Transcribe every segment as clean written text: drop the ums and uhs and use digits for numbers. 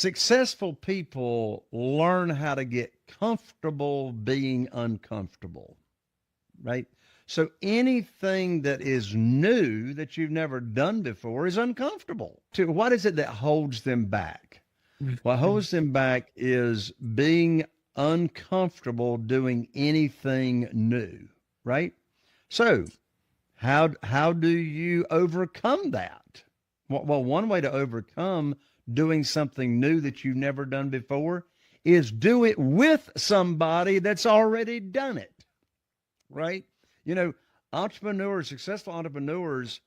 successful people learn how to get comfortable being uncomfortable, right? So anything that is new that you've never done before is uncomfortable. So what is it that holds them back? What holds them back is being uncomfortable doing anything new, right? So how do you overcome that? Well, one way to overcome doing something new that you've never done before is do it with somebody that's already done it, right? You know, entrepreneurs, successful entrepreneurs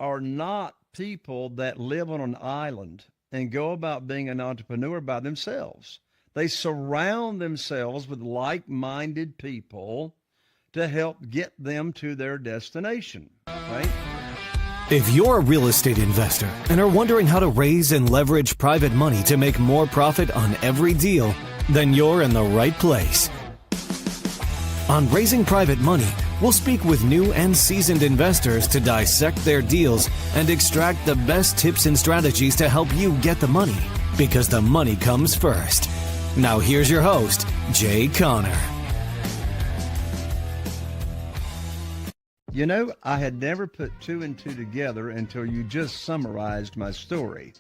are not people that live on an island and go about being an entrepreneur by themselves. They surround themselves with like-minded people to help get them to their destination, right? If you're a real estate investor and are wondering how to raise and leverage private money to make more profit on every deal, then you're in the right place. On Raising Private Money, we'll speak with new and seasoned investors to dissect their deals and extract the best tips and strategies to help you get the money, because the money comes first. Now here's your host, Jay Conner. You know, I had never put two and two together until you just summarized my story.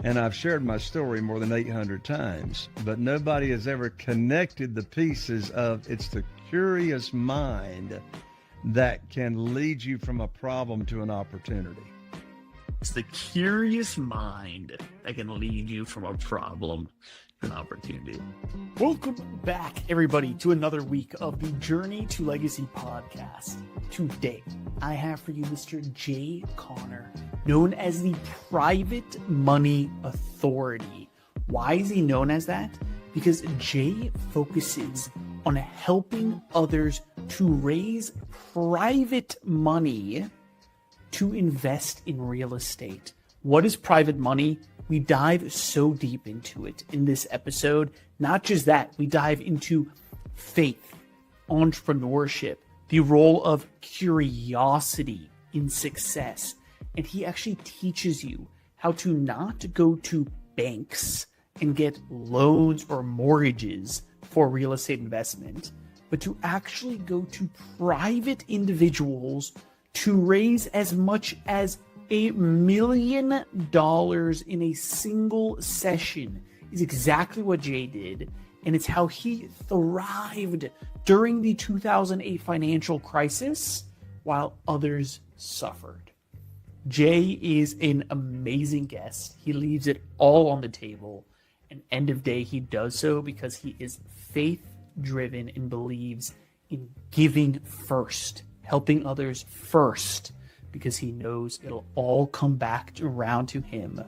And I've shared my story more than 800 times, but nobody has ever connected the pieces of it's the curious mind that can lead you from a problem to an opportunity. It's the curious mind that can lead you from a problem to an opportunity. Welcome back, everybody, to another week of the Journey to Legacy podcast. Today, I have for you Mr. Jay Conner, known as the Private Money Authority. Why is he known as that? Because Jay focuses on helping others to raise private money to invest in real estate. What is private money? We dive so deep into it in this episode. Not just that, we dive into faith, entrepreneurship, the role of curiosity in success. And he actually teaches you how to not go to banks and get loans or mortgages for real estate investment, but to actually go to private individuals to raise as much as $1 million in a single session is exactly what Jay did. And it's how he thrived during the 2008 financial crisis while others suffered. Jay is an amazing guest. He leaves it all on the table. And end of day, he does so because he is faith-driven and believes in giving first, helping others first, because he knows it'll all come back around to him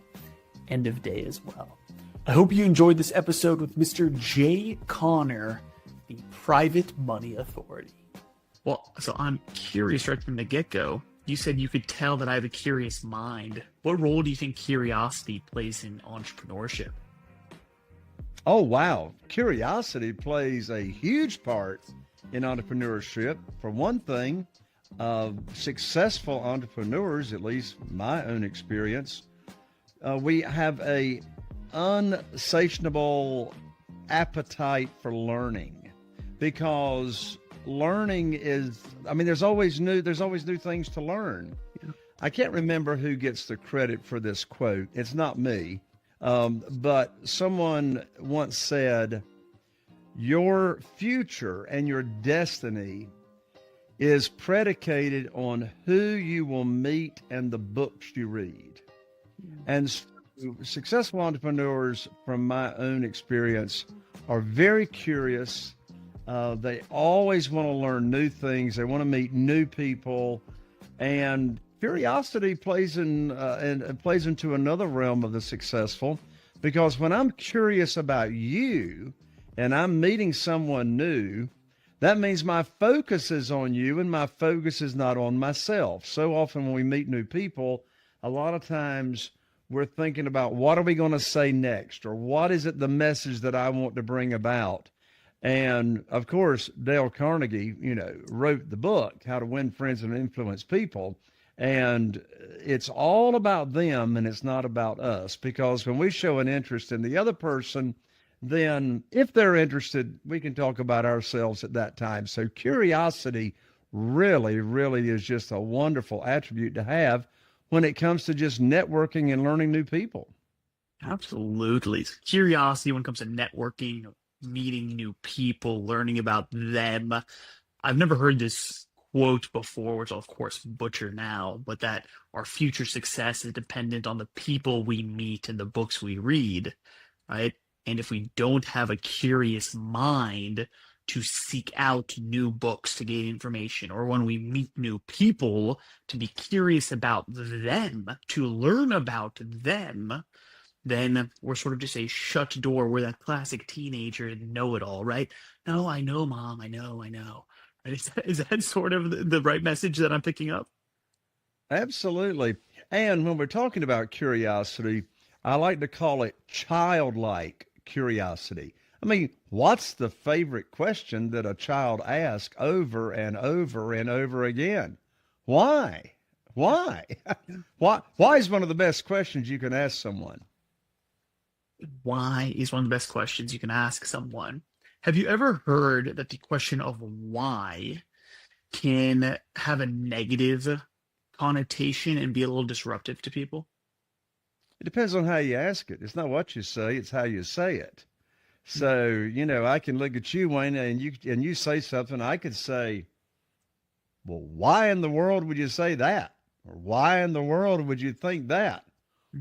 end of day as well. I hope you enjoyed this episode with Mr. Jay Conner, the Private Money Authority. Well, so I'm curious right from the get-go. You said you could tell that I have a curious mind. What role do you think curiosity plays in entrepreneurship? Oh, wow. Curiosity plays a huge part in entrepreneurship. For one thing, successful entrepreneurs, at least my own experience, we have a unsatiable appetite for learning, because learning is, there's always new things to learn. Yeah. I can't remember who gets the credit for this quote. It's not me. But someone once said, your future and your destiny is predicated on who you will meet and the books you read. And successful entrepreneurs, from my own experience, are very curious. They always want to learn new things. They want to meet new people, and curiosity plays into another realm of the successful, because when I'm curious about you and I'm meeting someone new, that means my focus is on you and my focus is not on myself. So often when we meet new people, a lot of times we're thinking about what are we going to say next, or what is it the message that I want to bring about. And of course, Dale Carnegie, wrote the book, How to Win Friends and Influence People. And it's all about them and it's not about us, because when we show an interest in the other person, then if they're interested, we can talk about ourselves at that time. So curiosity really, really is just a wonderful attribute to have when it comes to just networking and learning new people. Absolutely. Curiosity when it comes to networking, meeting new people, learning about them. I've never heard this quote before, which I'll of course butcher now, but that our future success is dependent on the people we meet and the books we read, right? And if we don't have a curious mind to seek out new books to gain information, or when we meet new people, to be curious about them, to learn about them, then we're sort of just a shut door. We're that classic teenager know-it-all, right? No, I know, Mom. I know. Right? Is that sort of the right message that I'm picking up? Absolutely. And when we're talking about curiosity, I like to call it childlike curiosity. I mean, what's the favorite question that a child asks over and over and over again? Why? Why? Why is one of the best questions you can ask someone? Why is one of the best questions you can ask someone. Have you ever heard that the question of why can have a negative connotation and be a little disruptive to people? It depends on how you ask it. It's not what you say, it's how you say it. So, I can look at you, Wayne, and you say something. I could say, well, why in the world would you say that? Or why in the world would you think that?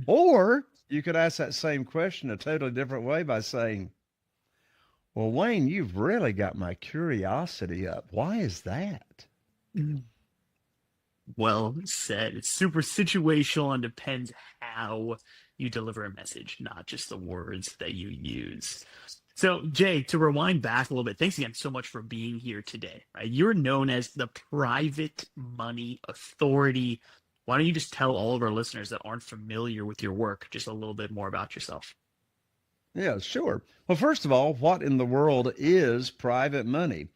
Or you could ask that same question a totally different way by saying, well, Wayne, you've really got my curiosity up. Why is that? Well said. It's super situational and depends how you deliver a message, not just the words that you use. So, Jay, to rewind back a little bit, thanks again so much for being here today. Right? You're known as the private money authority. Why don't you just tell all of our listeners that aren't familiar with your work just a little bit more about yourself? Yeah, sure. Well, first of all, what in the world is private money?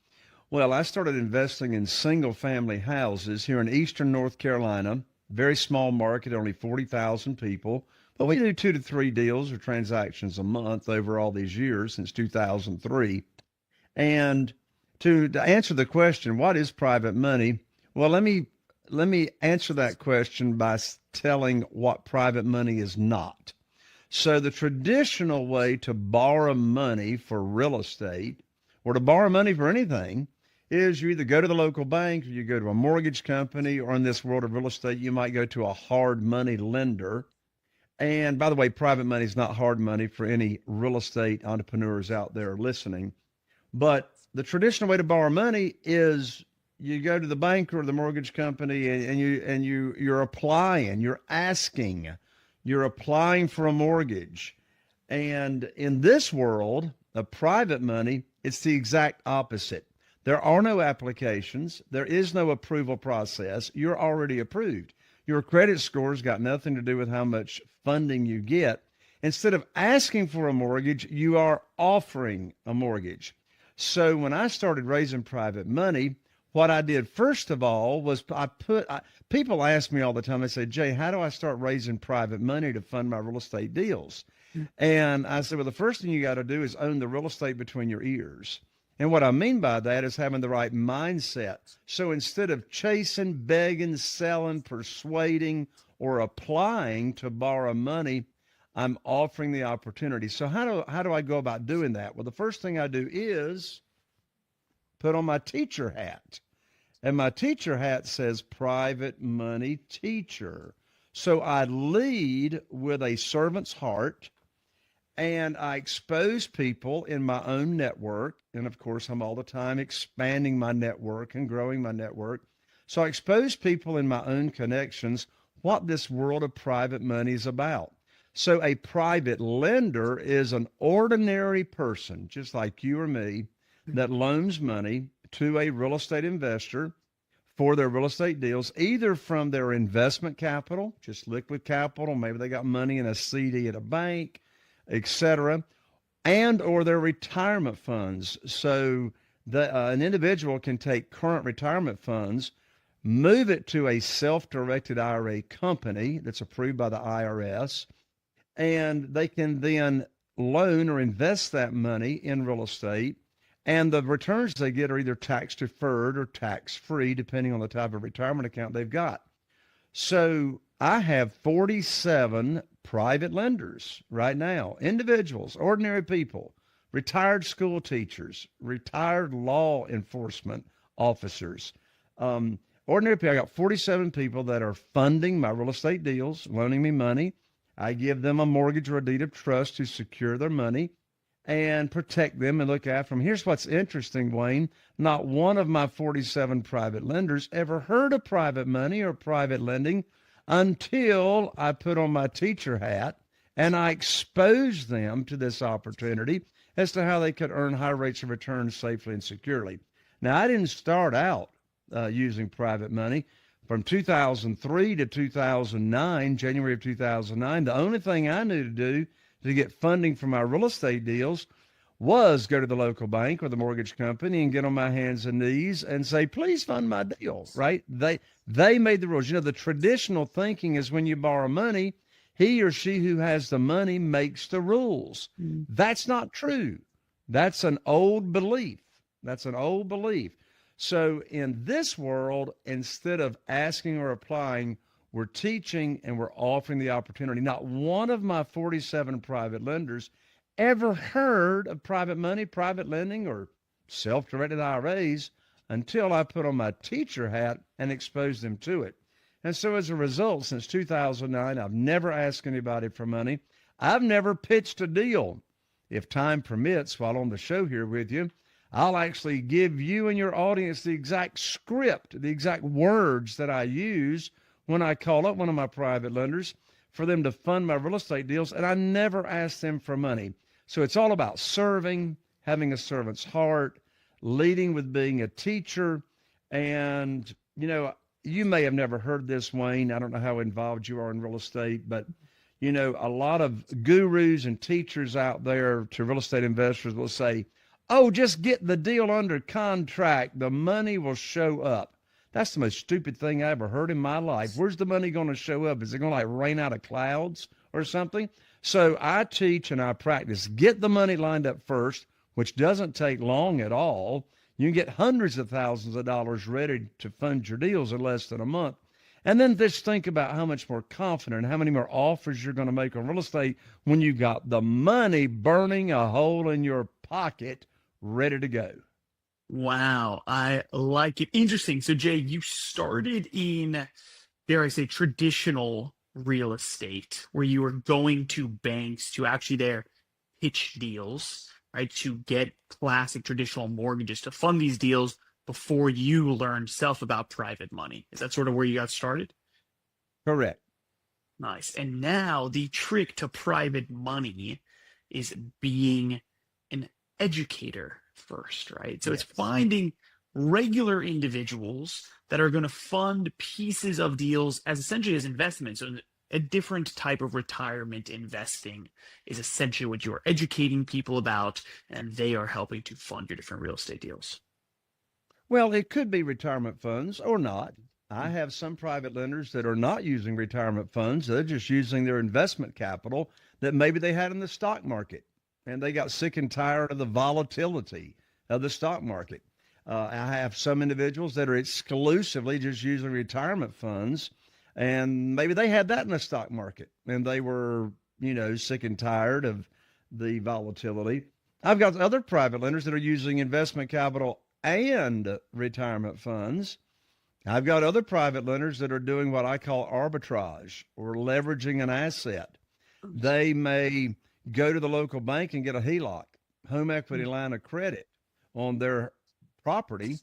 Well, I started investing in single-family houses here in eastern North Carolina, very small market, only 40,000 people. But we do 2 to 3 deals or transactions a month over all these years since 2003. And to answer the question, what is private money? Well, let me answer that question by telling what private money is not. So the traditional way to borrow money for real estate or to borrow money for anything is you either go to the local bank or you go to a mortgage company, or in this world of real estate, you might go to a hard money lender. And by the way, private money is not hard money for any real estate entrepreneurs out there listening. But the traditional way to borrow money is you go to the bank or the mortgage company and you're applying, you're asking, you're applying for a mortgage. And in this world of private money, it's the exact opposite. There are no applications. There is no approval process. You're already approved. Your credit score's got nothing to do with how much funding you get. Instead of asking for a mortgage, you are offering a mortgage. So when I started raising private money, what I did first of all was people ask me all the time, they say, Jay, how do I start raising private money to fund my real estate deals? And I said, well, the first thing you got to do is own the real estate between your ears. And what I mean by that is having the right mindset. So instead of chasing, begging, selling, persuading, or applying to borrow money, I'm offering the opportunity. So how do I go about doing that? Well, the first thing I do is put on my teacher hat. And my teacher hat says private money teacher. So I lead with a servant's heart. And I expose people in my own network. And of course, I'm all the time expanding my network and growing my network. So I expose people in my own connections what this world of private money is about. So a private lender is an ordinary person, just like you or me, that loans money to a real estate investor for their real estate deals, either from their investment capital, just liquid capital, maybe they got money in a CD at a bank, etc., and or their retirement funds. So an individual can take current retirement funds, move it to a self-directed IRA company that's approved by the IRS, and they can then loan or invest that money in real estate. And the returns they get are either tax deferred or tax free, depending on the type of retirement account they've got. So I have 47 private lenders right now, individuals, ordinary people, retired school teachers, retired law enforcement officers, ordinary people. I got 47 people that are funding my real estate deals, loaning me money. I give them a mortgage or a deed of trust to secure their money and protect them and look after them. Here's what's interesting, Wayne. Not one of my 47 private lenders ever heard of private money or private lending until I put on my teacher hat and I exposed them to this opportunity as to how they could earn high rates of return safely and securely. Now, I didn't start out using private money. From 2003 to 2009, January of 2009, the only thing I knew to do to get funding for my real estate deals was go to the local bank or the mortgage company and get on my hands and knees and say, please fund my deal, right? They made the rules. You know, the traditional thinking is when you borrow money, he or she who has the money makes the rules. That's not true. That's an old belief. That's an old belief. So in this world, instead of asking or applying, we're teaching and we're offering the opportunity. Not one of my 47 private lenders ever heard of private money, private lending, or self-directed IRAs until I put on my teacher hat and exposed them to it. And so as a result, since 2009, I've never asked anybody for money. I've never pitched a deal. If time permits, while on the show here with you, I'll actually give you and your audience the exact script, the exact words that I use when I call up one of my private lenders for them to fund my real estate deals, and I never ask them for money. So it's all about serving, having a servant's heart, leading with being a teacher. And, you know, you may have never heard this, Wayne. I don't know how involved you are in real estate, but, you know, a lot of gurus and teachers out there to real estate investors will say, oh, just get the deal under contract. The money will show up. That's the most stupid thing I ever heard in my life. Where's the money going to show up? Is it going to like rain out of clouds or something? So I teach and I practice. Get the money lined up first, which doesn't take long at all. You can get hundreds of thousands of dollars ready to fund your deals in less than a month. And then just think about how much more confident, how many more offers you're going to make on real estate when you got the money burning a hole in your pocket ready to go. Wow, I like it. Interesting. So, Jay, you started in, dare I say, traditional real estate, where you were going to banks to actually there pitch deals, right, to get classic traditional mortgages to fund these deals before you learned self about private money. Is that sort of where you got started? Correct. Nice. And now the trick to private money is being an educator first, right? So Yes. it's finding regular individuals that are going to fund pieces of deals as essentially as investments. So a different type of retirement investing is essentially what you're educating people about, and they are helping to fund your different real estate deals. Well, it could be retirement funds or not. I have some private lenders that are not using retirement funds. They're just using their investment capital that maybe they had in the stock market, and they got sick and tired of the volatility of the stock market. I have some individuals that are exclusively just using retirement funds, and maybe they had that in the stock market, and they were, sick and tired of the volatility. I've got other private lenders that are using investment capital and retirement funds. I've got other private lenders that are doing what I call arbitrage, or leveraging an asset. They may go to the local bank and get a HELOC, home equity line of credit, on their property,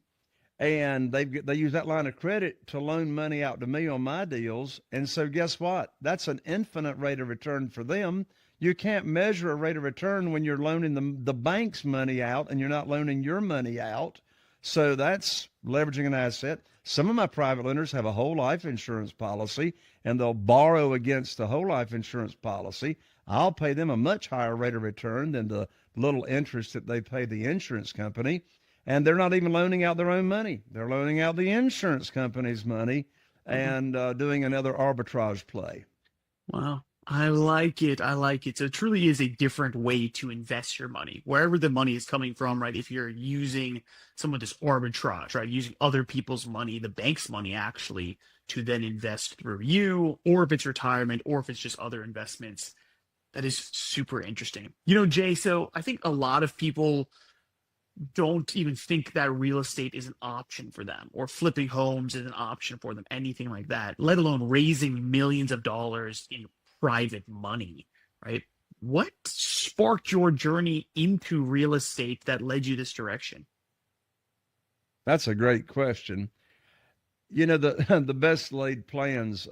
and they use that line of credit to loan money out to me on my deals. And so guess what? That's an infinite rate of return for them. You can't measure a rate of return when you're loaning the bank's money out and you're not loaning your money out. So that's leveraging an asset. Some of my private lenders have a whole life insurance policy, and they'll borrow against the whole life insurance policy. I'll pay them a much higher rate of return than the little interest that they pay the insurance company. And they're not even loaning out their own money. They're loaning out the insurance company's money and doing another arbitrage play. Wow. I like it. I like it. So it truly is a different way to invest your money, wherever the money is coming from, right? If you're using some of this arbitrage, right? Using other people's money, the bank's money actually, to then invest through you, or if it's retirement, or if it's just other investments. That is super interesting. You know, Jay, so I think a lot of people don't even think that real estate is an option for them, or flipping homes is an option for them, anything like that, let alone raising millions of dollars in private money, right? What sparked your journey into real estate that led you this direction? That's a great question. You know, the best laid plans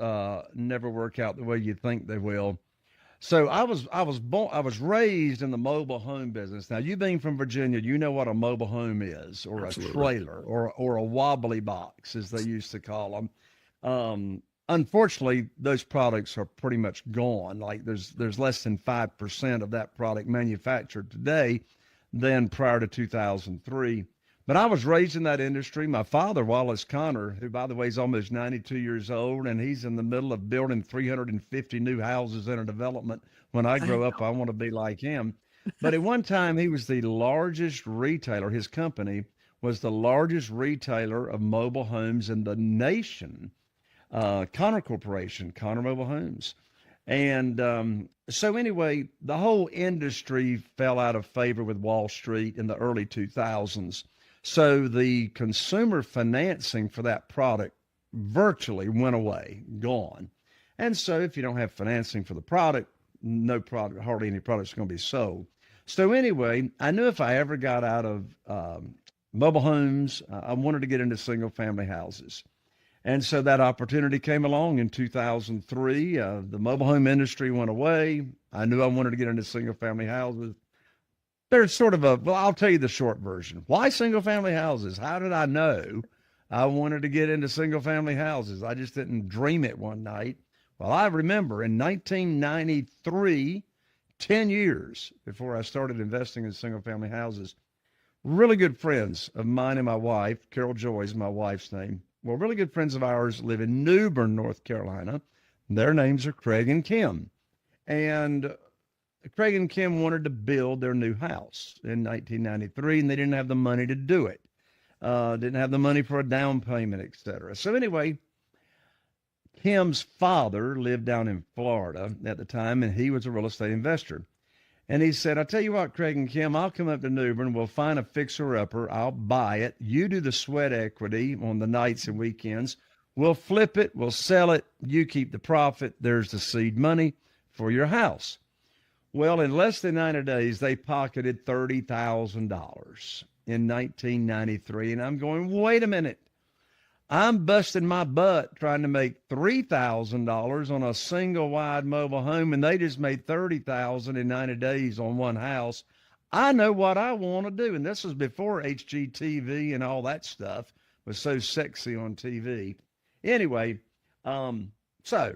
never work out the way you think they will. So I was raised in the mobile home business. Now, you being from Virginia, you know what a mobile home is, or Absolutely. a trailer, or a wobbly box, as they used to call them. Unfortunately, those products are pretty much gone. Like there's less than 5% of that product manufactured today than prior to 2003. But I was raised in that industry. My father, Wallace Connor, who, by the way, is almost 92 years old, and he's in the middle of building 350 new houses in a development. When I grow up, I want to be like him. But at one time, he was the largest retailer. His company was the largest retailer of mobile homes in the nation. Connor Corporation, Connor Mobile Homes. And so anyway, the whole industry fell out of favor with Wall Street in the early 2000s. So the consumer financing for that product virtually went away, gone. And so if you don't have financing for the product, no product, hardly any products are going to be sold. So anyway, I knew if I ever got out of mobile homes, I wanted to get into single family houses. And so that opportunity came along in 2003. The mobile home industry went away. I knew I wanted to get into single family houses. There's sort of well, I'll tell you the short version. Why single family houses? How did I know I wanted to get into single family houses? I just didn't dream it one night. Well, I remember in 1993, 10 years before I started investing in single family houses, really good friends of mine and my wife, Carol Joy is my wife's name. Well, really good friends of ours live in New Bern, North Carolina. Their names are Craig and Kim. And Craig and Kim wanted to build their new house in 1993, and they didn't have the money to do it. Didn't have the money for a down payment, et cetera. So anyway, Kim's father lived down in Florida at the time, and he was a real estate investor. And he said, I'll tell you what, Craig and Kim, I'll come up to New Bern. We'll find a fixer-upper. I'll buy it. You do the sweat equity on the nights and weekends. We'll flip it. We'll sell it. You keep the profit. There's the seed money for your house. Well, in less than 90 days, they pocketed $30,000 in 1993. And I'm going, wait a minute. I'm busting my butt trying to make $3,000 on a single wide mobile home, and they just made $30,000 in 90 days on one house. I know what I want to do. And this was before HGTV and all that stuff was so sexy on TV. Anyway, so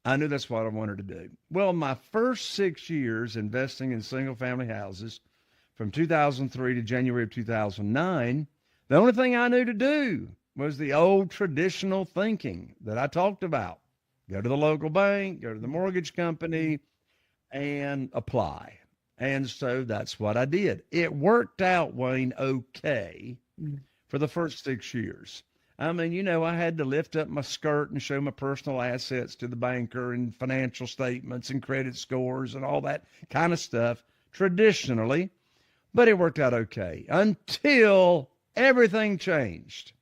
I knew that's what I wanted to do. Well, my first 6 years investing in single family houses from 2003 to January of 2009, the only thing I knew to do was the old traditional thinking that I talked about. Go to the local bank, go to the mortgage company, and apply. And so that's what I did. It worked out, Wayne, okay for the first 6 years. I mean, you know, I had to lift up my skirt and show my personal assets to the banker and financial statements and credit scores and all that kind of stuff traditionally, but it worked out okay until everything changed.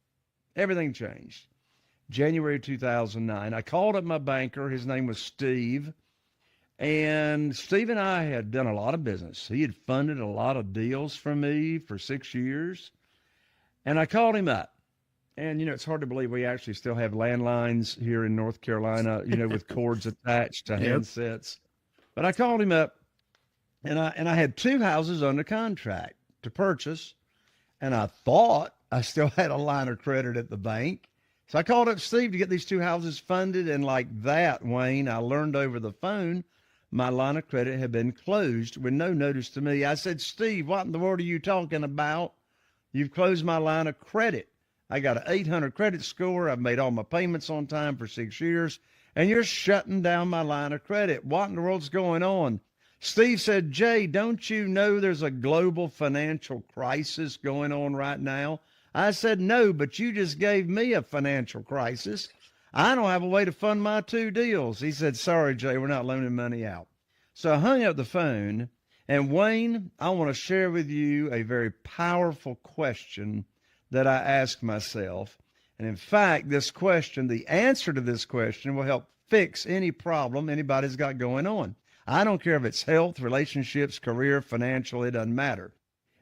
Everything changed. January 2009, I called up my banker. His name was Steve. And Steve and I had done a lot of business. He had funded a lot of deals for me for 6 years. And I called him up. And, you know, it's hard to believe we actually still have landlines here in North Carolina, you know, with cords attached to handsets. But I called him up, and I had 2 houses under contract to purchase. And I thought I still had a line of credit at the bank. So I called up Steve to get these 2 houses funded. And like that, Wayne, I learned over the phone my line of credit had been closed with no notice to me. I said, Steve, what in the world are you talking about? You've closed my line of credit. I got an 800 credit score. I've made all my payments on time for 6 years, and you're shutting down my line of credit. What in the world's going on? Steve said, Jay, don't you know there's a global financial crisis going on right now? I said, no, but you just gave me a financial crisis. I don't have a way to fund my 2 deals. He said, sorry, Jay, we're not loaning money out. So I hung up the phone, and Wayne, I want to share with you a very powerful question that I asked myself. And in fact, this question, the answer to this question will help fix any problem anybody's got going on. I don't care if it's health, relationships, career, financial, it doesn't matter.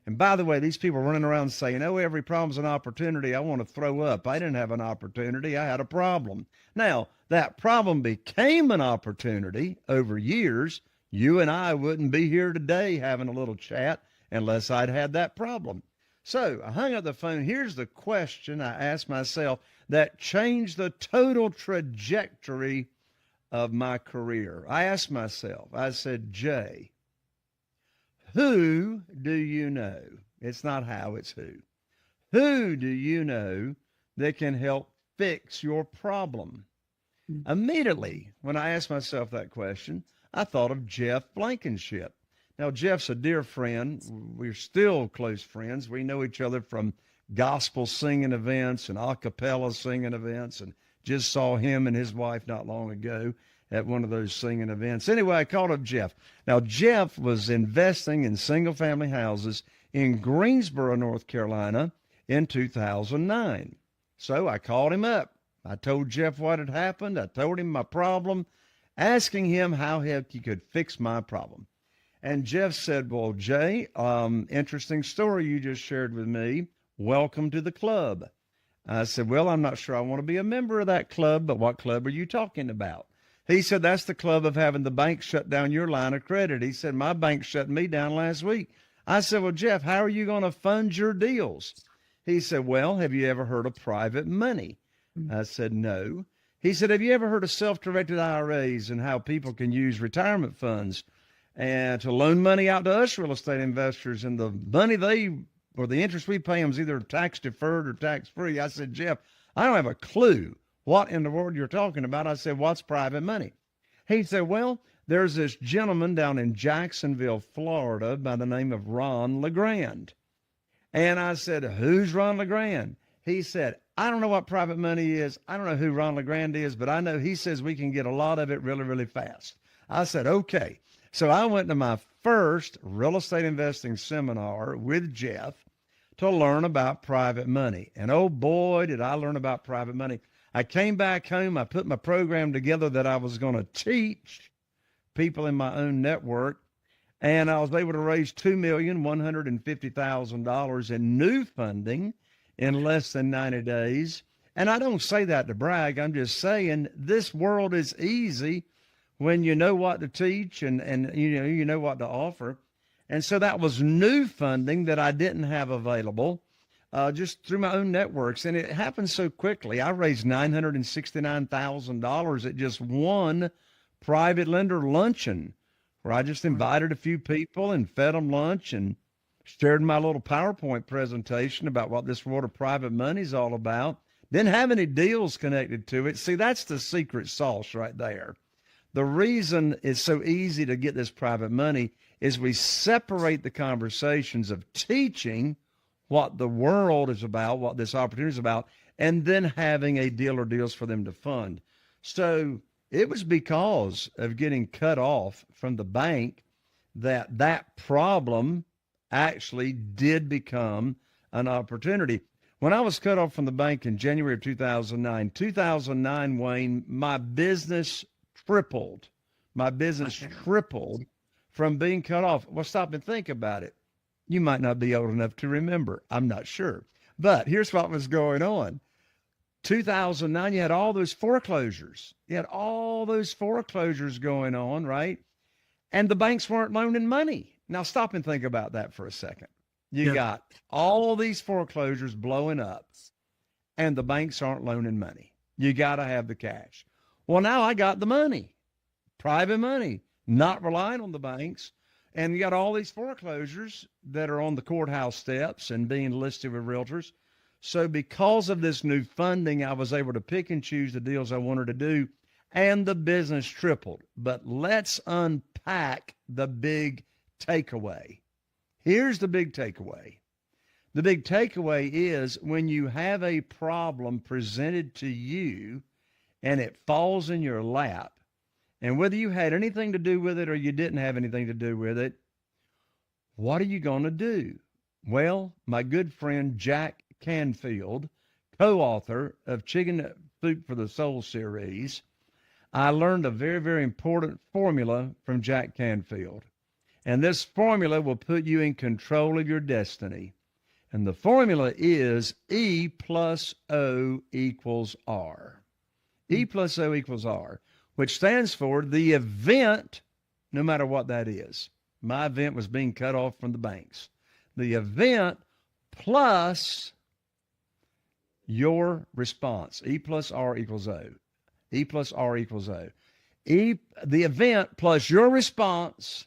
And by the way, these people running around saying, oh, every problem's an opportunity. I want to throw up. I didn't have an opportunity. I had a problem. Now, that problem became an opportunity over years. You and I wouldn't be here today having a little chat unless I'd had that problem. So I hung up the phone. Here's the question I asked myself that changed the total trajectory of my career. I asked myself, I said, Jay, who do you know? It's not how, it's who. Who do you know that can help fix your problem? Immediately, when I asked myself that question, I thought of Jeff Blankenship. Now, Jeff's a dear friend. We're still close friends. We know each other from gospel singing events and a cappella singing events, and just saw him and his wife not long ago at one of those singing events. Anyway, I called up Jeff. Now, Jeff was investing in single-family houses in Greensboro, North Carolina in 2009. So I called him up. I told Jeff what had happened. I told him my problem, asking him how he could fix my problem. And Jeff said, well, Jay, interesting story you just shared with me. Welcome to the club. I said, well, I'm not sure I want to be a member of that club, but what club are you talking about? He said, that's the club of having the bank shut down your line of credit. He said, my bank shut me down last week. I said, well, Jeff, how are you going to fund your deals? He said, well, have you ever heard of private money? I said, no. He said, have you ever heard of self-directed IRAs and how people can use retirement funds and to loan money out to us real estate investors, and the money or the interest we pay them is either tax deferred or tax free? I said, Jeff, I don't have a clue what in the world you're talking about. I said, what's private money? He said, well, there's this gentleman down in Jacksonville, Florida by the name of Ron LeGrand. And I said, who's Ron LeGrand? He said, I don't know what private money is. I don't know who Ron LeGrand is, but I know he says we can get a lot of it really, really fast. I said, okay. So I went to my first real estate investing seminar with Jeff to learn about private money. And oh boy, did I learn about private money. I came back home. I put my program together that I was going to teach people in my own network. And I was able to raise $2,150,000 in new funding in less than 90 days. And I don't say that to brag. I'm just saying this world is easy when you know what to teach and you know what to offer. And so that was new funding that I didn't have available just through my own networks. And it happened so quickly. I raised $969,000 at just one private lender luncheon, where I just invited a few people and fed them lunch and shared my little PowerPoint presentation about what this world of private money is all about. Didn't have any deals connected to it. See, that's the secret sauce right there. The reason it's so easy to get this private money is we separate the conversations of teaching what the world is about, what this opportunity is about, and then having a deal or deals for them to fund. So it was because of getting cut off from the bank that problem actually did become an opportunity. When I was cut off from the bank in January of 2009, Wayne, my business tripled. My business tripled from being cut off. Well, stop and think about it. You might not be old enough to remember. I'm not sure. But here's what was going on. 2009, you had all those foreclosures. You had all those foreclosures going on, right? And the banks weren't loaning money. Now, stop and think about that for a second. You got all these foreclosures blowing up, and the banks aren't loaning money. You got to have the cash. Well, now I got the money, private money, not relying on the banks. And you got all these foreclosures that are on the courthouse steps and being listed with realtors. So because of this new funding, I was able to pick and choose the deals I wanted to do, and the business tripled. But let's unpack the big takeaway. Here's the big takeaway. The big takeaway is when you have a problem presented to you and it falls in your lap, and whether you had anything to do with it or you didn't have anything to do with it, what are you going to do? Well, my good friend Jack Canfield, co-author of Chicken Soup for the Soul series, I learned a very, very important formula from Jack Canfield. And this formula will put you in control of your destiny. And the formula is E plus O equals R. E plus O equals R, which stands for the event, no matter what that is. My event was being cut off from the banks. The event plus your response. E plus R equals O. E plus R equals O. The event plus your response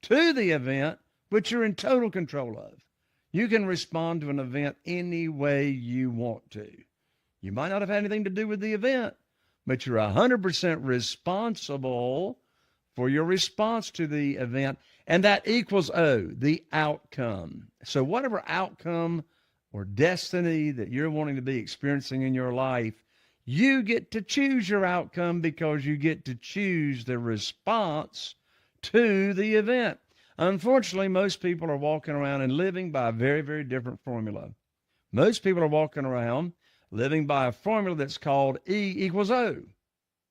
to the event, which you're in total control of. You can respond to an event any way you want to. You might not have had anything to do with the event, but you're 100% responsible for your response to the event, and that equals O, the outcome. So whatever outcome or destiny that you're wanting to be experiencing in your life, you get to choose your outcome because you get to choose the response to the event. Unfortunately, most people are walking around and living by a very, very different formula. Most people are walking around living by a formula that's called E equals O.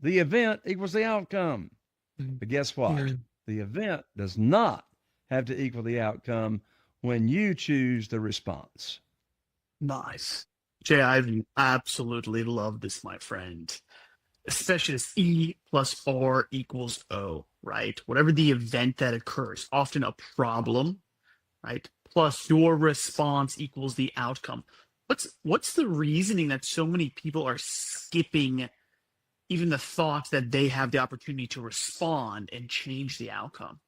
The event equals the outcome. But guess what? The event does not have to equal the outcome when you choose the response. Nice. Jay, I absolutely love this, my friend. Especially this E plus R equals O, right? Whatever the event that occurs, often a problem, right? Plus your response equals the outcome. What's the reasoning that so many people are skipping even the thought that they have the opportunity to respond and change the outcome?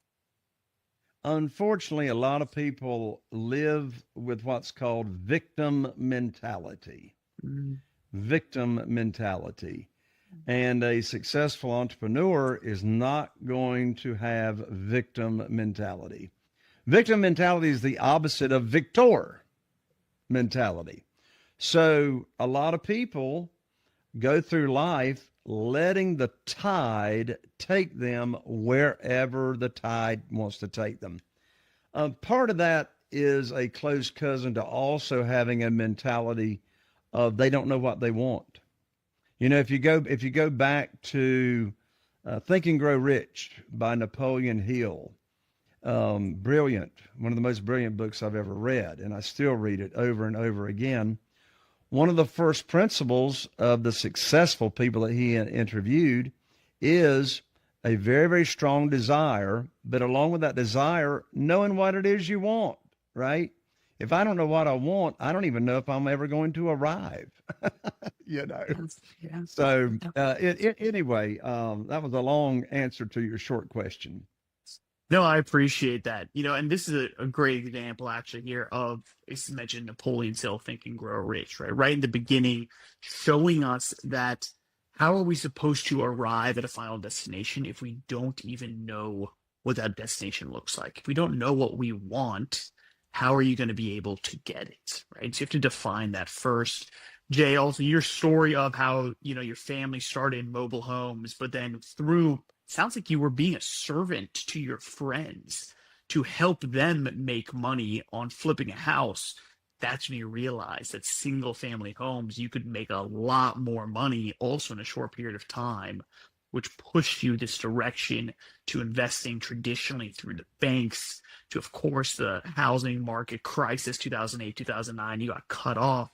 Unfortunately, a lot of people live with what's called victim mentality. Victim mentality. And a successful entrepreneur is not going to have victim mentality. Victim mentality is the opposite of victor mentality. So a lot of people go through life letting the tide take them wherever the tide wants to take them. Part of that is a close cousin to also having a mentality of they don't know what they want. You know, if you go back to Think and Grow Rich by Napoleon Hill, brilliant, one of the most brilliant books I've ever read, and I still read it over and over again. One of the first principles of the successful people that he interviewed is a very, very strong desire, but along with that desire, knowing what it is you want, right? If I don't know what I want, I don't even know if I'm ever going to arrive, you know? Yeah. So anyway, that was a long answer to your short question. No, I appreciate that. You know, and this is a great example actually here of, as mentioned, Napoleon Hill, Think and Grow Rich, right? Right in the beginning, showing us that how are we supposed to arrive at a final destination if we don't even know what that destination looks like? If we don't know what we want, how are you going to be able to get it, right? So you have to define that first. Jay, also your story of how, you know, your family started in mobile homes, but then sounds like you were being a servant to your friends to help them make money on flipping a house. That's when you realize that single family homes, you could make a lot more money also in a short period of time, which pushed you this direction to investing traditionally through the banks, to, of course, the housing market crisis, 2008, 2009, you got cut off.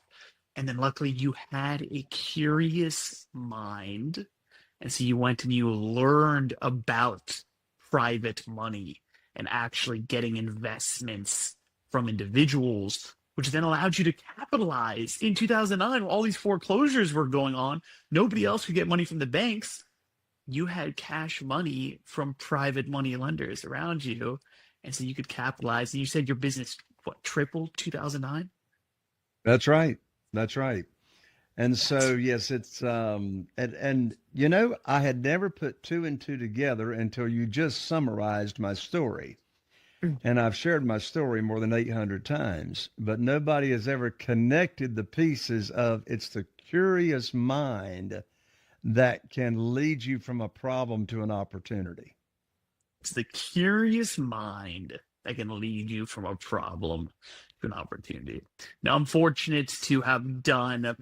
And then luckily you had a curious mind. And so you went and you learned about private money and actually getting investments from individuals, which then allowed you to capitalize. In 2009, when all these foreclosures were going on, nobody else could get money from the banks. You had cash money from private money lenders around you, And so you could capitalize. And you said your business, what, tripled 2009? That's right. That's right. And so, yes, it's, and you know, I had never put two and two together until you just summarized my story. And I've shared my story more than 800 times, but nobody has ever connected the pieces of it's the curious mind that can lead you from a problem to an opportunity. It's the curious mind that can lead you from a problem to an opportunity. Now, I'm fortunate to have done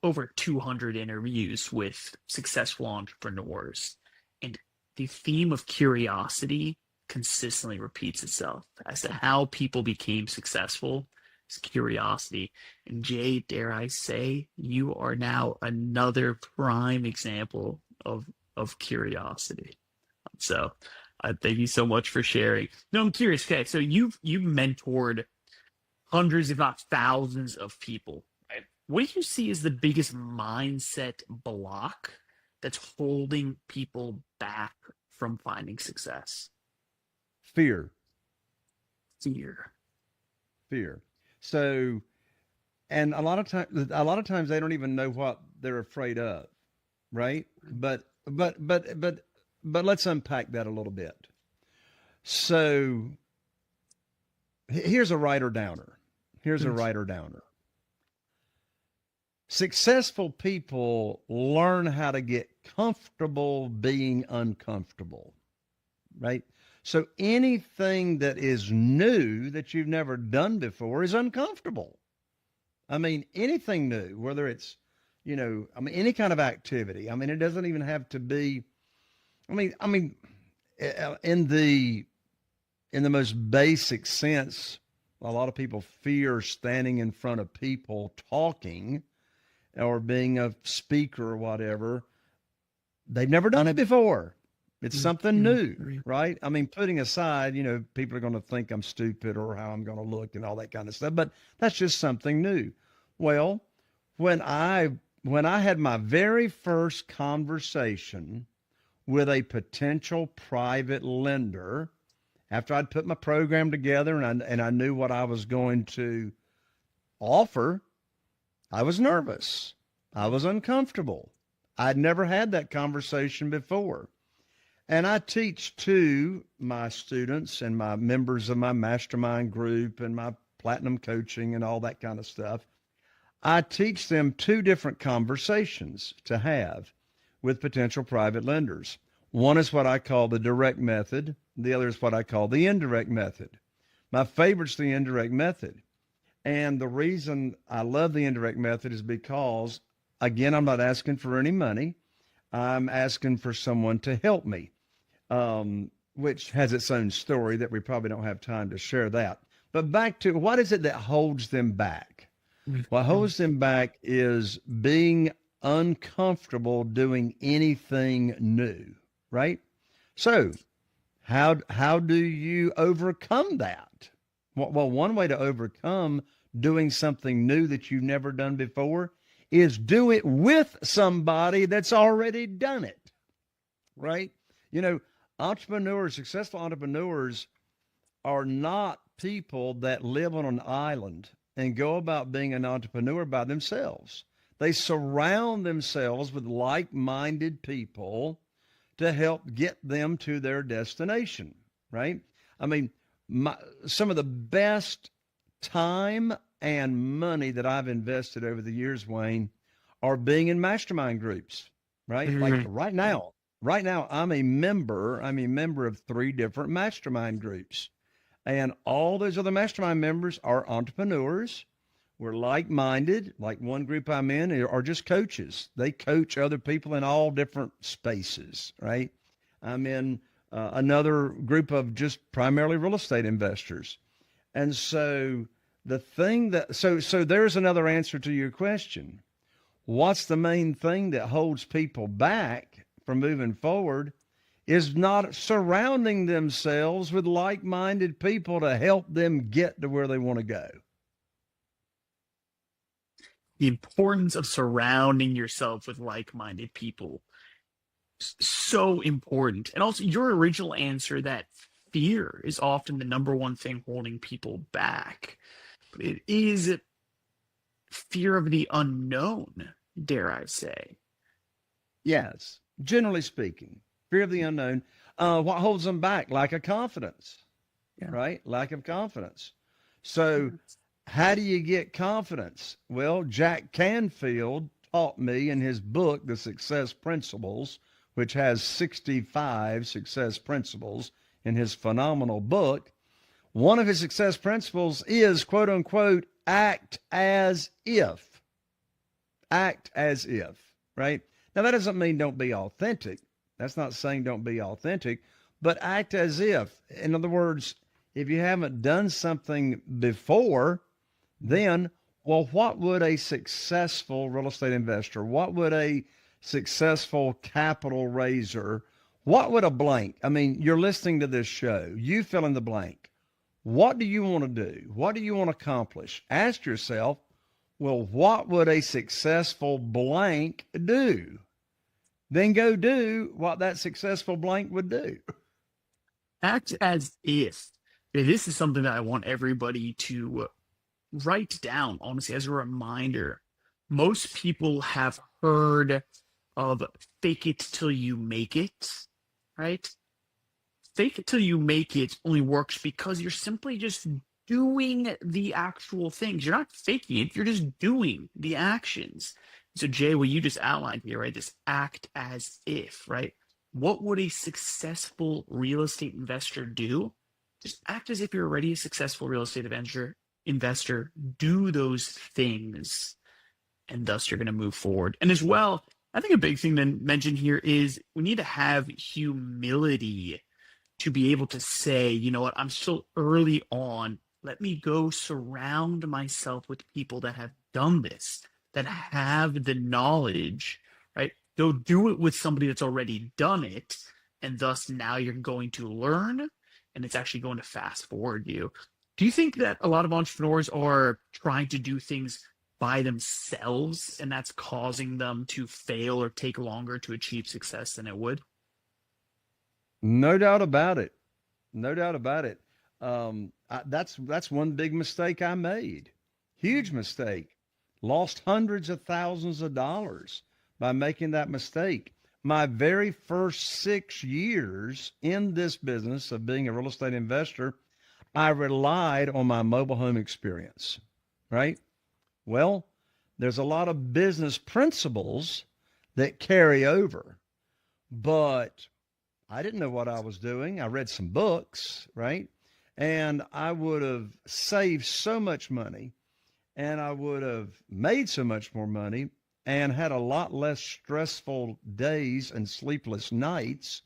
over 200 interviews with successful entrepreneurs, and the theme of curiosity consistently repeats itself as to how people became successful. Is curiosity. And Jay, dare I say, you are now another prime example of curiosity. So thank you so much for sharing. No, I'm curious. Okay, so you've mentored hundreds, if not thousands, of people. Right? What do you see as the biggest mindset block that's holding people back from finding success? Fear. Fear. So, and a lot of times they don't even know what they're afraid of, right? But let's unpack that a little bit. So here's a writer downer. Successful people learn how to get comfortable being uncomfortable, right? So anything that is new that you've never done before is uncomfortable. I mean, anything new, whether it's, any kind of activity. I mean, it doesn't even have to be, in the most basic sense, a lot of people fear standing in front of people talking or being a speaker or whatever. They've never done it before. It's something new, right? I mean, putting aside, people are going to think I'm stupid or how I'm going to look and all that kind of stuff, but that's just something new. Well, when I had my very first conversation with a potential private lender, after I'd put my program together and I knew what I was going to offer, I was nervous. I was uncomfortable. I'd never had that conversation before. And I teach to my students and my members of my mastermind group and my platinum coaching and all that kind of stuff. I teach them two different conversations to have with potential private lenders. One is what I call the direct method. The other is what I call the indirect method. My favorite's the indirect method. And the reason I love the indirect method is because, again, I'm not asking for any money. I'm asking for someone to help me. Which has its own story that we probably don't have time to share that. But back to what is it that holds them back? What holds them back is being uncomfortable doing anything new, right? So how do you overcome that? Well, one way to overcome doing something new that you've never done before is do it with somebody that's already done it, right? Successful entrepreneurs are not people that live on an island and go about being an entrepreneur by themselves. They surround themselves with like-minded people to help get them to their destination, right? I mean, some of the best time and money that I've invested over the years, Wayne, are being in mastermind groups, right? Like right now, I'm a member of 3 different mastermind groups. And all those other mastermind members are entrepreneurs. We're like-minded. Like one group I'm in are just coaches. They coach other people in all different spaces, right? I'm in another group of just primarily real estate investors. And so so there's another answer to your question. What's the main thing that holds people back from moving forward is not surrounding themselves with like-minded people to help them get to where they want to go. The importance of surrounding yourself with like-minded people. So important. And also your original answer that fear is often the number one thing holding people back. But it is fear of the unknown, dare I say. Yes, generally speaking, fear of the unknown. What holds them back? Lack of confidence, Yeah. right? Lack of confidence. So, how do you get confidence? Well, Jack Canfield taught me in his book, The Success Principles, which has 65 success principles in his phenomenal book. One of his success principles is, quote unquote, act as if. Act as if, right? Now, that doesn't mean don't be authentic. That's not saying don't be authentic, but act as if. In other words, if you haven't done something before, then, well, what would a successful real estate investor, what would a successful capital raiser, what would a blank? I mean, you're listening to this show, you fill in the blank. What do you want to do? What do you want to accomplish? Ask yourself, well, what would a successful blank do? Then go do what that successful blank would do. Act as if. This is something that I want everybody to write down, honestly, as a reminder. Most people have heard of fake it till you make it, right? Fake it till you make it only works because you're simply just doing the actual things. You're not faking it, you're just doing the actions. So, Jay, what you just outlined here, right? This act as if, right? What would a successful real estate investor do? Just act as if you're already a successful real estate investor. Do those things, and thus you're going to move forward. And as well, I think a big thing to mention here is we need to have humility to be able to say, you know what, I'm still early on. Let me go surround myself with people that have done this, that have the knowledge, right? Go do it with somebody that's already done it. And thus now you're going to learn, and it's actually going to fast forward you. Do you think that a lot of entrepreneurs are trying to do things by themselves, and that's causing them to fail or take longer to achieve success than it would? No doubt about it. No doubt about it. That's one big mistake I made. Huge mistake. Lost hundreds of thousands of dollars by making that mistake. My very first 6 years in this business of being a real estate investor, I relied on my mobile home experience, right? Well, there's a lot of business principles that carry over, but I didn't know what I was doing. I read some books, right? And I would have saved so much money, and I would have made so much more money, and had a lot less stressful days and sleepless nights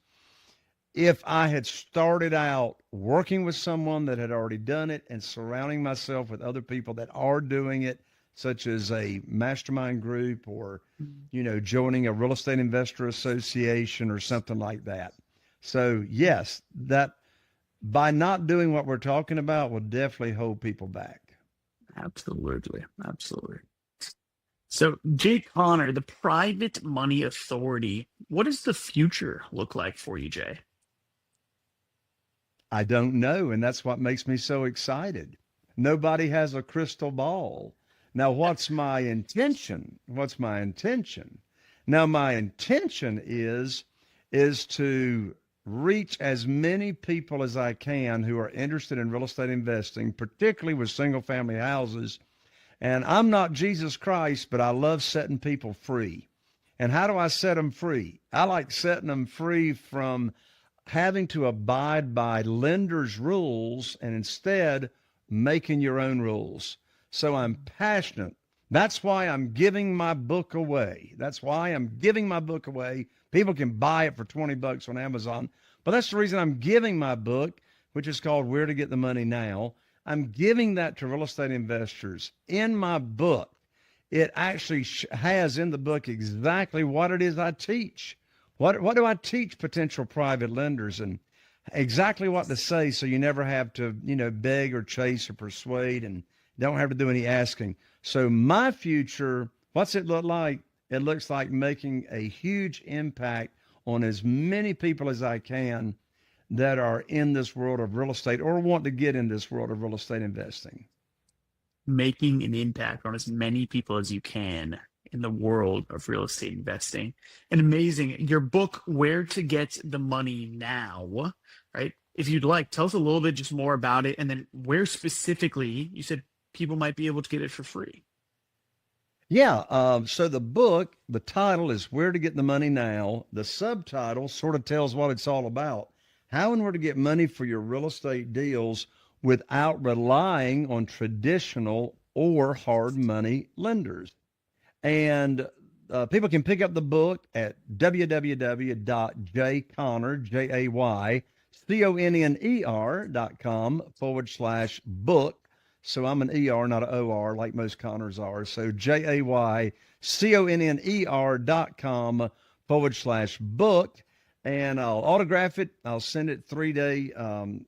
if I had started out working with someone that had already done it and surrounding myself with other people that are doing it, such as a mastermind group or, joining a real estate investor association or something like that. So yes, that by not doing what we're talking about will definitely hold people back. Absolutely. Absolutely. So, Jay Connor, the private money authority, what does the future look like for you, Jay? I don't know, and that's what makes me so excited. Nobody has a crystal ball. Now, what's my intention? What's my intention? Now, my intention is to reach as many people as I can who are interested in real estate investing, particularly with single family houses. And I'm not Jesus Christ, but I love setting people free. And how do I set them free? I like setting them free from having to abide by lenders' rules and instead making your own rules. So I'm passionate. That's why I'm giving my book away. People can buy it for $20 on Amazon. But that's the reason I'm giving my book, which is called Where to Get the Money Now. I'm giving that to real estate investors. In my book, it actually has in the book exactly what it is I teach. What do I teach potential private lenders, and exactly what to say so you never have to, beg or chase or persuade and don't have to do any asking. So my future, what's it look like? It looks like making a huge impact on as many people as I can that are in this world of real estate or want to get in this world of real estate investing. Making an impact on as many people as you can in the world of real estate investing. And amazing. Your book, Where to Get the Money Now, right? If you'd like, tell us a little bit just more about it. And then where specifically you said people might be able to get it for free. Yeah. So the book, the title is Where to Get the Money Now. The subtitle sort of tells what it's all about. How and where to get money for your real estate deals without relying on traditional or hard money lenders. And people can pick up the book at www.jayconner.com/book. So I'm an E.R, not an O.R, like most Connors are. So JAYCONNER.com/book. And I'll autograph it. I'll send it 3-day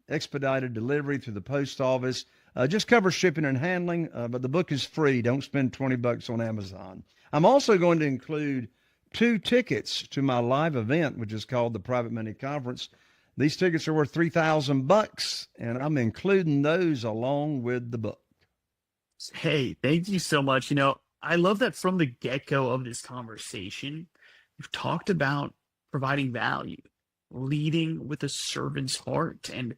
expedited delivery through the post office. Just cover shipping and handling, but the book is free. Don't spend $20 on Amazon. I'm also going to include 2 tickets to my live event, which is called the Private Money Conference. These tickets are worth $3,000, and I'm including those along with the book. Hey, thank you so much. You know, I love that from the get-go of this conversation, you've talked about providing value, leading with a servant's heart, and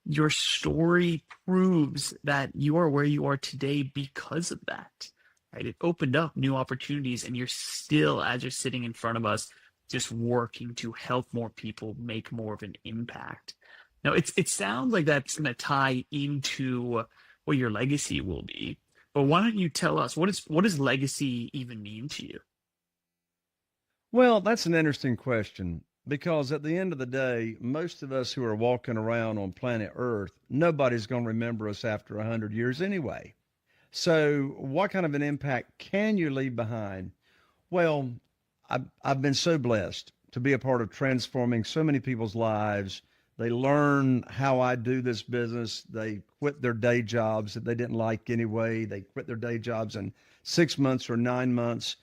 your story proves that you are where you are today because of that, right? It opened up new opportunities, and you're still, as you're sitting in front of us, just working to help more people make more of an impact. Now, it sounds like that's going to tie into what your legacy will be. But why don't you tell us, what does legacy even mean to you? Well, that's an interesting question, because at the end of the day, most of us who are walking around on planet Earth, nobody's going to remember us after 100 years anyway. So what kind of an impact can you leave behind? Well, I've been so blessed to be a part of transforming so many people's lives. They learn how I do this business. They quit their day jobs that they didn't like anyway. They quit their day jobs in 6 months or 9 months.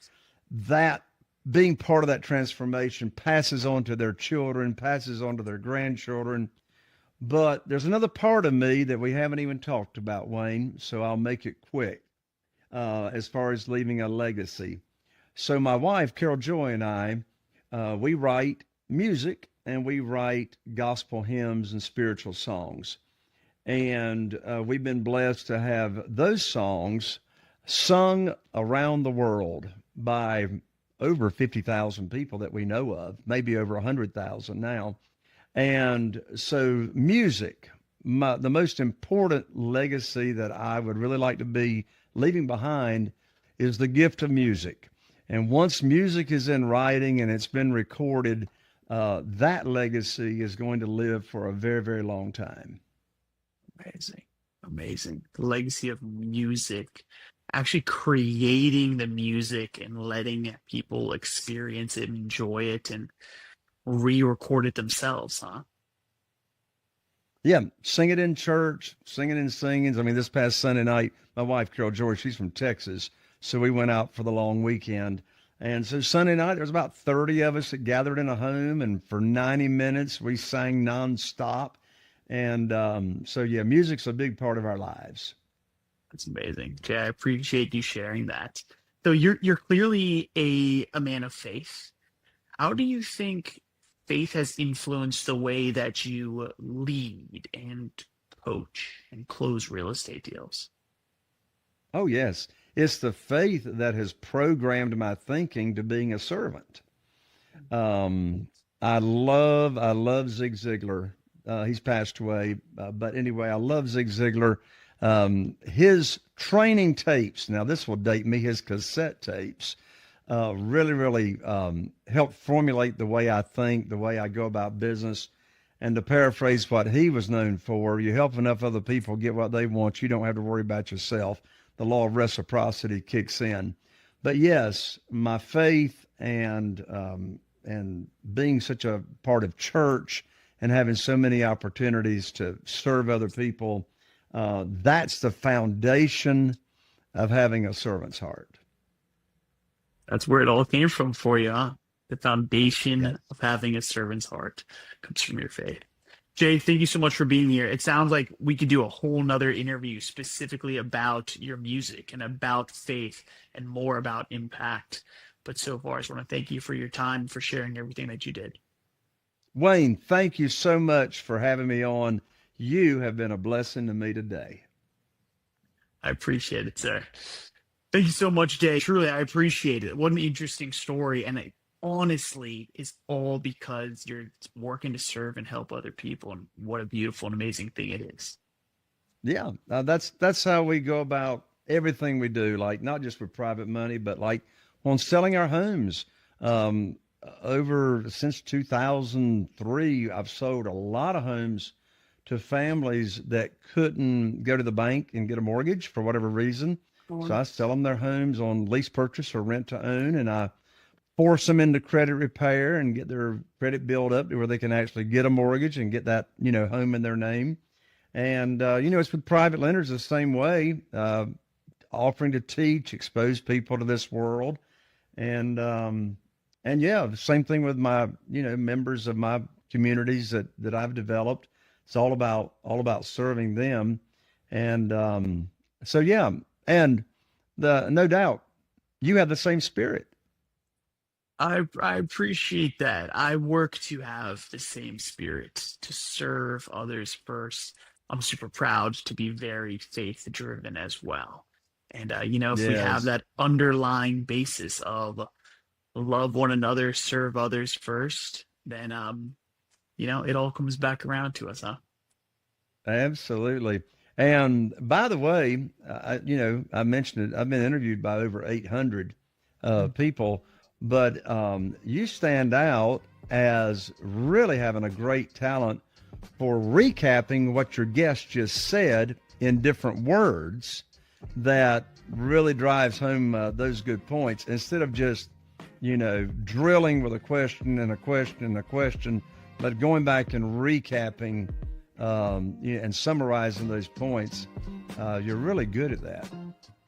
That being part of that transformation passes on to their children, passes on to their grandchildren. But there's another part of me that we haven't even talked about, Wayne, so I'll make it quick as far as leaving a legacy. So my wife, Carol Joy, and I, we write music, and we write gospel hymns and spiritual songs. And we've been blessed to have those songs sung around the world by over 50,000 people that we know of, maybe over 100,000 now. And so music, the most important legacy that I would really like to be leaving behind is the gift of music. And once music is in writing and it's been recorded, that legacy is going to live for a very, very long time. Amazing. Amazing. The legacy of music, actually creating the music and letting people experience it, enjoy it, and re-record it themselves, huh? Yeah, sing it in church, singing in singings. I mean, this past Sunday night, my wife, Carol George, she's from Texas, so we went out for the long weekend. And so Sunday night, there was about 30 of us that gathered in a home, and for 90 minutes, we sang nonstop. And so, yeah, music's a big part of our lives. That's amazing. Jay, I appreciate you sharing that. So you're clearly a man of faith. How do you think faith has influenced the way that you lead and coach and close real estate deals? Oh, yes. It's the faith that has programmed my thinking to being a servant. I love Zig Ziglar. He's passed away. But anyway, I love Zig Ziglar. His training tapes, now this will date me, his cassette tapes, really helped formulate the way I think, the way I go about business. And to paraphrase what he was known for, you help enough other people get what they want, you don't have to worry about yourself. The law of reciprocity kicks in. But yes, my faith and being such a part of church and having so many opportunities to serve other people, that's the foundation of having a servant's heart. That's where it all came from for you, huh? The foundation of having a servant's heart comes from your faith. Jay, thank you so much for being here. It sounds like we could do a whole nother interview specifically about your music and about faith and more about impact. But so far, I just want to thank you for your time, for sharing everything that you did. Wayne, thank you so much for having me on. You have been a blessing to me today. I appreciate it, sir. Thank you so much, Jay. Truly, I appreciate it. What an interesting story. And it honestly is all because you're working to serve and help other people. And what a beautiful and amazing thing it is. Yeah, that's how we go about everything we do, like not just with private money, but like on selling our homes. Since 2003, I've sold a lot of homes to families that couldn't go to the bank and get a mortgage for whatever reason. So I sell them their homes on lease purchase or rent to own, and I force them into credit repair and get their credit built up to where they can actually get a mortgage and get that, home in their name. And, it's with private lenders the same way, offering to teach, expose people to this world. And yeah, the same thing with my, members of my communities that I've developed. It's all about serving them. And, so yeah, and no doubt you have the same spirit. I appreciate that. I work to have the same spirit, to serve others first. I'm super proud to be very faith driven as well. And, if we have that underlying basis of love one another, serve others first, then, it all comes back around to us, huh? Absolutely. And by the way, I mentioned it, I've been interviewed by over 800 people, but you stand out as really having a great talent for recapping what your guest just said in different words that really drives home those good points instead of just, drilling with a question and a question and a question, but going back and recapping and summarizing those points. You're really good at that.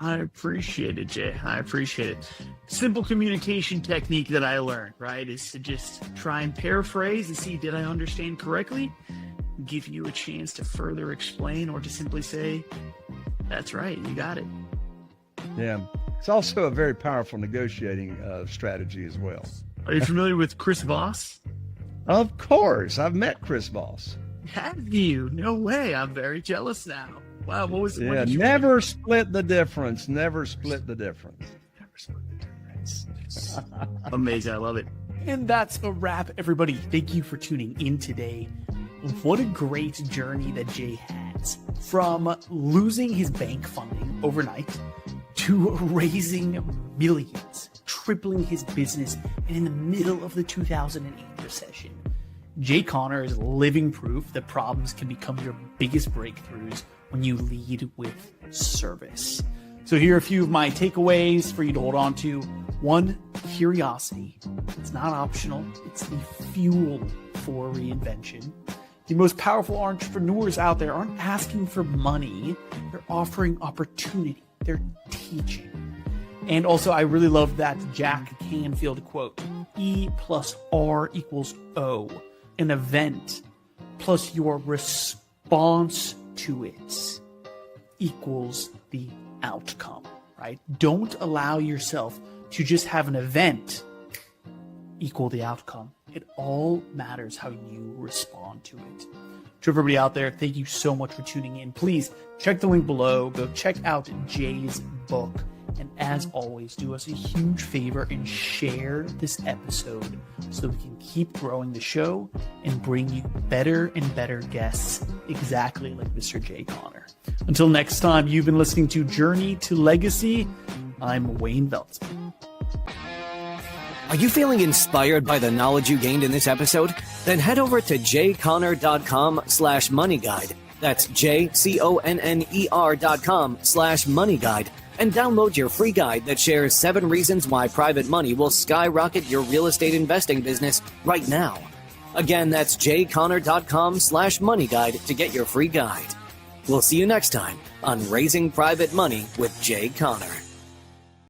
I appreciate it, Jay. I appreciate it. Simple communication technique that I learned, right, is to just try and paraphrase and see, did I understand correctly? Give you a chance to further explain or to simply say, that's right, you got it. Yeah. It's also a very powerful negotiating strategy as well. Are you familiar with Chris Voss? Of course. I've met Chris Voss. Have you? No way. I'm very jealous now. Wow. What did you never split the difference. Never split the difference. Never split the difference. Amazing. I love it. And that's a wrap, everybody. Thank you for tuning in today. What a great journey that Jay has, from losing his bank funding overnight to raising millions, tripling his business, and in the middle of the 2008 recession. Jay Conner is living proof that problems can become your biggest breakthroughs when you lead with service. So here are a few of my takeaways for you to hold on to. 1, curiosity. It's not optional. It's the fuel for reinvention. The most powerful entrepreneurs out there aren't asking for money. They're offering opportunity. They're teaching. And also, I really love that Jack Canfield quote, E+R equals O. An event plus your response to it equals the outcome, right? Don't allow yourself to just have an event equal the outcome. It all matters how you respond to it. To everybody out there, thank you so much for tuning in. Please check the link below. Go check out Jay's book. And as always, do us a huge favor and share this episode so we can keep growing the show and bring you better and better guests, exactly like Mr. Jay Conner. Until next time, you've been listening to Journey to Legacy. I'm Wayne Veldsman. Are you feeling inspired by the knowledge you gained in this episode? Then head over to jconner.com/moneyguide. That's jconner.com/moneyguide. And download your free guide that shares 7 reasons why private money will skyrocket your real estate investing business right now. Again, that's jconner.com/moneyguide to get your free guide. We'll see you next time on Raising Private Money with Jay Conner.